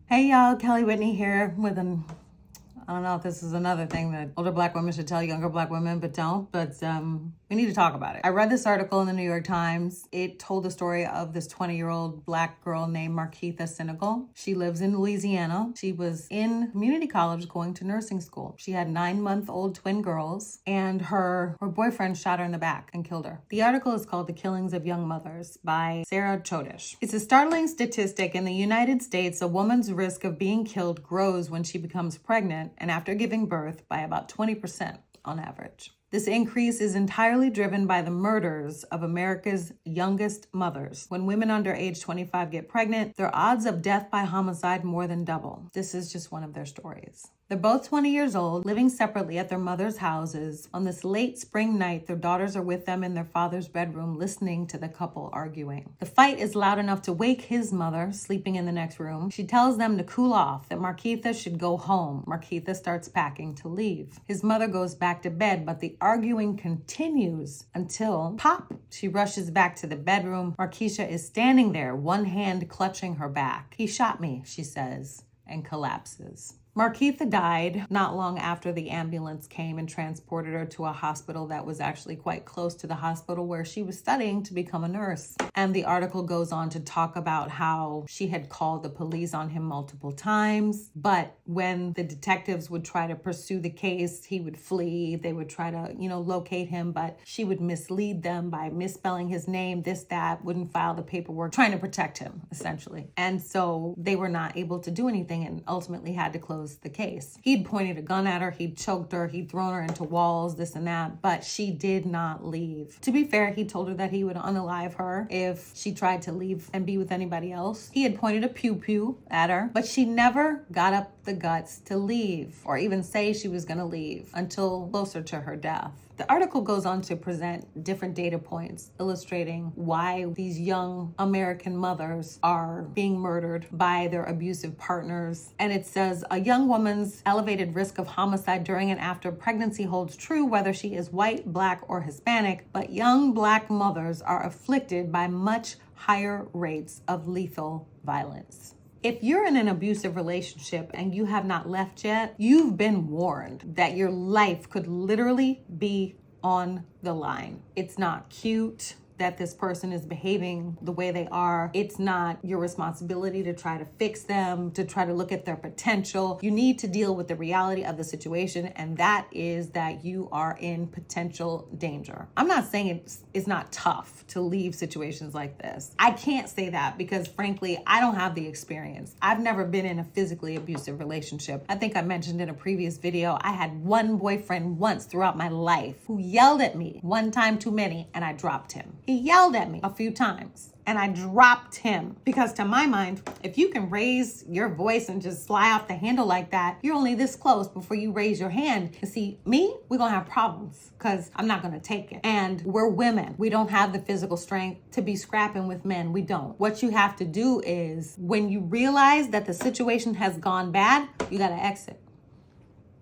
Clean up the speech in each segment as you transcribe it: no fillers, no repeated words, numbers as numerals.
Hey y'all, Kelly Whitney here with I don't know if this is another thing that older black women should tell younger black women, but don't. But we need to talk about it. I read this article in the New York Times. It told the story of this 20-year-old black girl named Marquita Senegal. She lives in Louisiana. She was in community college going to nursing school. She had 9-month-old twin girls, and her boyfriend shot her in the back and killed her. The article is called The Killings of Young Mothers by Sarah Chodish. It's a startling statistic. In the United States, a woman's risk of being killed grows when she becomes pregnant and after giving birth by about 20% on average. This increase is entirely driven by the murders of America's youngest mothers. When women under age 25 get pregnant, their odds of death by homicide more than double. This is just one of their stories. They're both 20 years old, living separately at their mother's houses. On this late spring night, their daughters are with them in their father's bedroom, listening to the couple arguing. The fight is loud enough to wake his mother, sleeping in the next room. She tells them to cool off, that Marquita should go home. Marquita starts packing to leave. His mother goes back to bed, but the arguing continues until, pop, she rushes back to the bedroom. Marquita is standing there, one hand clutching her back. "He shot me," she says, and collapses. Marquita died not long after the ambulance came and transported her to a hospital that was actually quite close to the hospital where she was studying to become a nurse. And the article goes on to talk about how she had called the police on him multiple times, but when the detectives would try to pursue the case, he would flee. They would try to, locate him, but she would mislead them by misspelling his name, this, that, wouldn't file the paperwork, trying to protect him, essentially. And so they were not able to do anything and ultimately had to close the case. He'd pointed a gun at her, he'd choked her, he'd thrown her into walls, this and that, but she did not leave. To be fair, he told her that he would unalive her if she tried to leave and be with anybody else. He had pointed a pew-pew at her, but she never got up the guts to leave or even say she was going to leave until closer to her death. The article goes on to present different data points illustrating why these young American mothers are being murdered by their abusive partners. And it says a young woman's elevated risk of homicide during and after pregnancy holds true whether she is white, black, or Hispanic, but young black mothers are afflicted by much higher rates of lethal violence. If you're in an abusive relationship and you have not left yet, you've been warned that your life could literally be on the line. It's not cute that this person is behaving the way they are. It's not your responsibility to try to fix them, to try to look at their potential. You need to deal with the reality of the situation, and that is that you are in potential danger. I'm not saying it's not tough to leave situations like this. I can't say that because frankly, I don't have the experience. I've never been in a physically abusive relationship. I think I mentioned in a previous video, I had one boyfriend once throughout my life who yelled at me one time too many and I dropped him. He yelled at me a few times and I dropped him because to my mind, if you can raise your voice and just fly off the handle like that, you're only this close before you raise your hand. And see, me, we're going to have problems because I'm not going to take it. And we're women. We don't have the physical strength to be scrapping with men. We don't. What you have to do is when you realize that the situation has gone bad, you got to exit.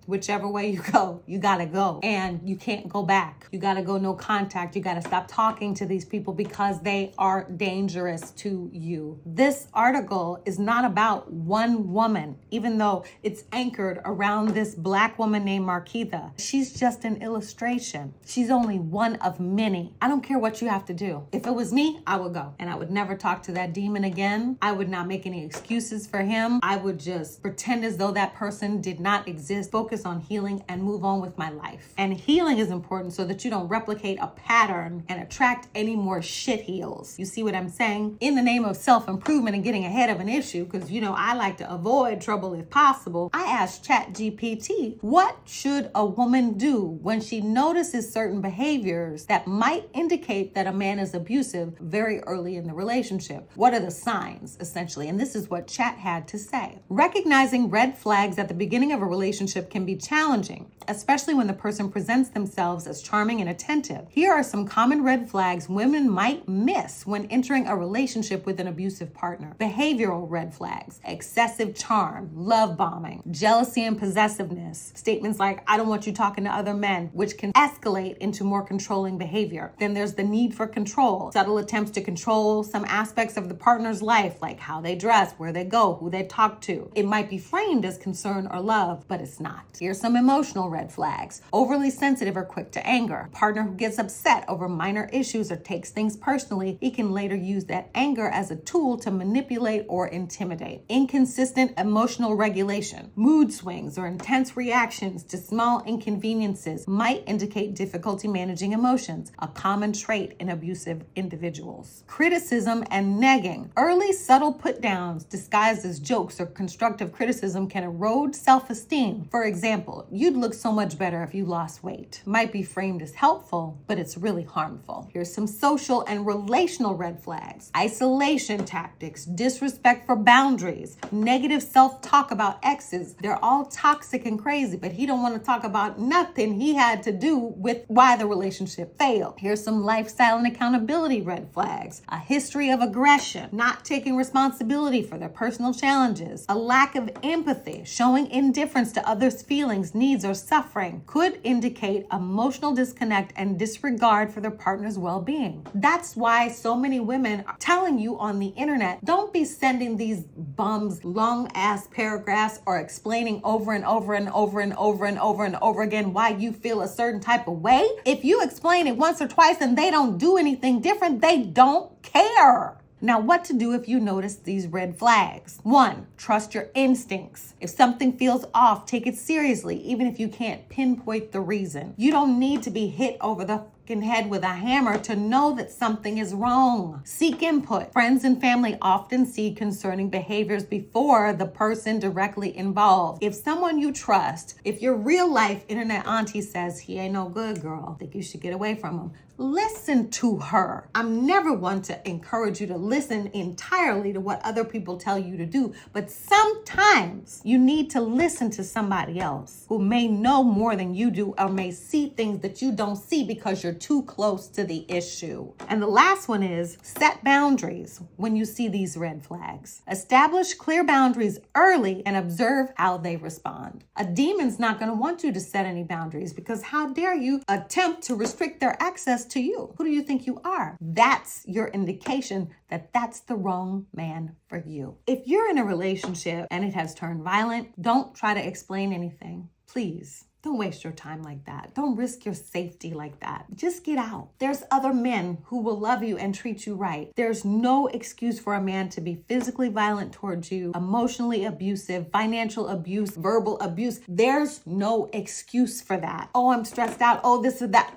Whichever way you go, you gotta go. And you can't go back. You gotta go no contact. You gotta stop talking to these people because they are dangerous to you. This article is not about one woman, even though it's anchored around this black woman named Marquita. She's just an illustration. She's only one of many. I don't care what you have to do. If it was me, I would go. And I would never talk to that demon again. I would not make any excuses for him. I would just pretend as though that person did not exist. Focus on healing and move on with my life. And healing is important so that you don't replicate a pattern and attract any more shit heels. You see what I'm saying? In the name of self-improvement and getting ahead of an issue, because I like to avoid trouble if possible, I asked ChatGPT, what should a woman do when she notices certain behaviors that might indicate that a man is abusive very early in the relationship? What are the signs, essentially? And this is what Chat had to say. Recognizing red flags at the beginning of a relationship can be challenging, especially when the person presents themselves as charming and attentive. Here are some common red flags women might miss when entering a relationship with an abusive partner. Behavioral red flags: excessive charm, love bombing, jealousy and possessiveness. Statements like, I don't want you talking to other men, which can escalate into more controlling behavior. Then there's the need for control. Subtle attempts to control some aspects of the partner's life, like how they dress, where they go, who they talk to. It might be framed as concern or love, but it's not. Here's some emotional red flags: overly sensitive or quick to anger. Partner who gets upset over minor issues or takes things personally, he can later use that anger as a tool to manipulate or intimidate. Inconsistent emotional regulation. Mood swings or intense reactions to small inconveniences might indicate difficulty managing emotions, a common trait in abusive individuals. Criticism and negging. Early subtle put-downs disguised as jokes or constructive criticism can erode self-esteem. For example, you'd look so much better if you lost weight. Might be framed as helpful, but it's really harmful. Here's some social and relational red flags: isolation tactics, disrespect for boundaries, negative self-talk about exes. They're all toxic and crazy, but he don't want to talk about nothing he had to do with why the relationship failed. Here's some lifestyle and accountability red flags: a history of aggression, not taking responsibility for their personal challenges, a lack of empathy, showing indifference to others' feelings, needs, or suffering could indicate emotional disconnect and disregard for their partner's well-being. That's why so many women are telling you on the internet, don't be sending these bums long ass paragraphs or explaining over and over and over and over and over and over again why you feel a certain type of way. If you explain it once or twice and they don't do anything different, they don't care. Now, what to do if you notice these red flags? 1, trust your instincts. If something feels off, take it seriously, even if you can't pinpoint the reason. You don't need to be hit over the head with a hammer to know that something is wrong. Seek input. Friends and family often see concerning behaviors before the person directly involved. If someone you trust, if your real life internet auntie says he ain't no good, girl, think you should get away from him, listen to her. I'm never one to encourage you to listen entirely to what other people tell you to do, but sometimes you need to listen to somebody else who may know more than you do or may see things that you don't see because you're too close to the issue. And the last one is set boundaries when you see these red flags. Establish clear boundaries early and observe how they respond. A demon's not going to want you to set any boundaries because how dare you attempt to restrict their access to you? Who do you think you are? That's your indication that that's the wrong man for you. If you're in a relationship and it has turned violent, don't try to explain anything. Please. Don't waste your time like that. Don't risk your safety like that. Just get out. There's other men who will love you and treat you right. There's no excuse for a man to be physically violent towards you, emotionally abusive, financial abuse, verbal abuse. There's no excuse for that. Oh, I'm stressed out. Oh, this or that.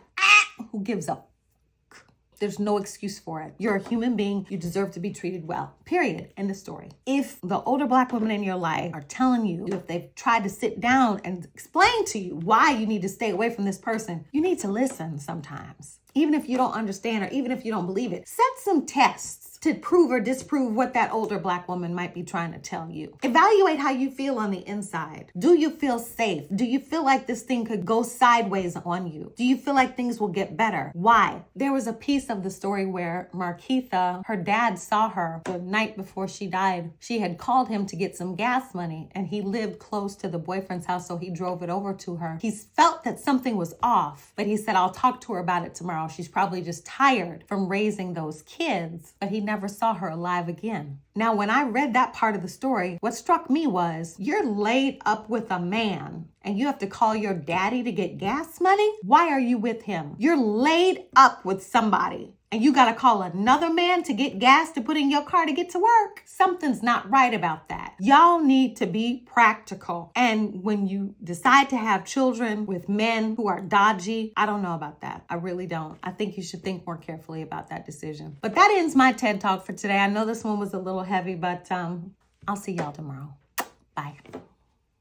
Who gives a There's no excuse for it. You're a human being. You deserve to be treated well. Period. End of story. If the older Black women in your life are telling you, if they've tried to sit down and explain to you why you need to stay away from this person, you need to listen sometimes. Even if you don't understand or even if you don't believe it, set some tests to prove or disprove what that older Black woman might be trying to tell you. Evaluate how you feel on the inside. Do you feel safe? Do you feel like this thing could go sideways on you? Do you feel like things will get better? Why? There was a piece of the story where Markeitha, her dad saw her the night before she died. She had called him to get some gas money and he lived close to the boyfriend's house, so he drove it over to her. He felt that something was off, but he said, I'll talk to her about it tomorrow. She's probably just tired from raising those kids, but he never saw her alive again. Now, when I read that part of the story, what struck me was you're laid up with a man and you have to call your daddy to get gas money? Why are you with him? You're laid up with somebody and you got to call another man to get gas to put in your car to get to work. Something's not right about that. Y'all need to be practical. And when you decide to have children with men who are dodgy, I don't know about that. I really don't. I think you should think more carefully about that decision. But that ends my TED Talk for today. I know this one was a little heavy, but I'll see y'all tomorrow. Bye.